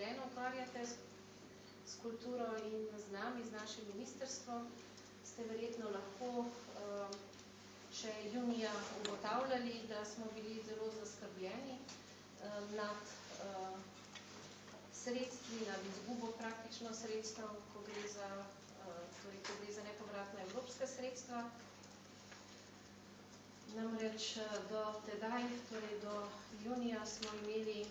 poglobljeno ukvarjate s kulturo in z nami, z našim ministrstvom, ste verjetno lahko še junija ugotavljali, da smo bili zelo zaskrbljeni nad sredstvi, nad izgubo praktično sredstev, ko gre za nepovratna evropska sredstva. Namreč do tedaj, torej do junija, smo imeli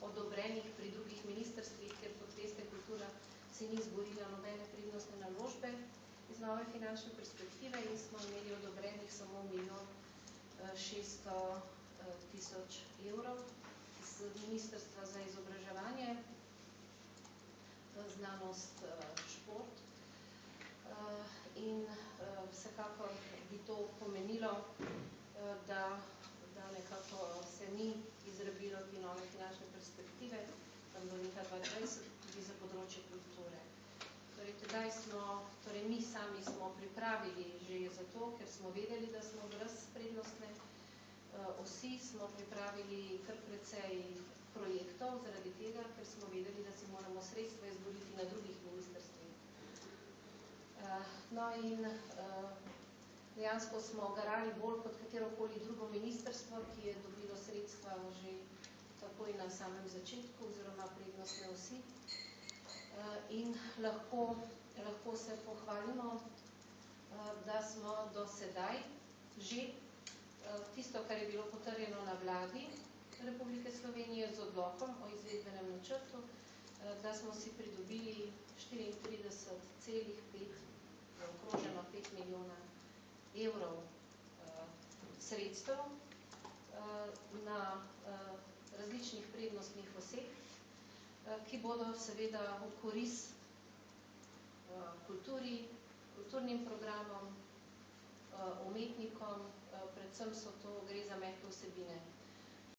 odobrenih pri drugih ministrstvih, ker kot veste, kultura se ni zborila nobene prednostne naložbe iz nove finančne perspektive in smo imeli odobrenih samo 1.600.000 evrov z Ministrstva za izobraževanje, znanost, šport. In vsekakor bi to pomenilo, da nekako se ni izrabilo te nove finančne perspektive do leta 2020 tudi za področje kulture. Torej mi sami smo pripravili že zato, ker smo vedeli, da smo brez prednostne osi, smo pripravili kar precej projektov zaradi tega, ker smo vedeli, da si moramo sredstva izboriti na drugih ministrstvih. No in dejansko smo garali bolj kot katerokoli drugo ministrstvo, ki je dobilo sredstva že takoj na samem začetku oziroma prednostne osi. In lahko se pohvalimo, da smo do sedaj že tisto, kar je bilo potrjeno na vladi Republike Slovenije z odlokom o izvedbenem načrtu, da smo si pridobili 34,5, okroženo 5 milijona evrov sredstev na različnih prednostnih oseh, ki bodo seveda v korist kulturi, kulturnim programom, umetnikom, predvsem gre za mehke vsebine.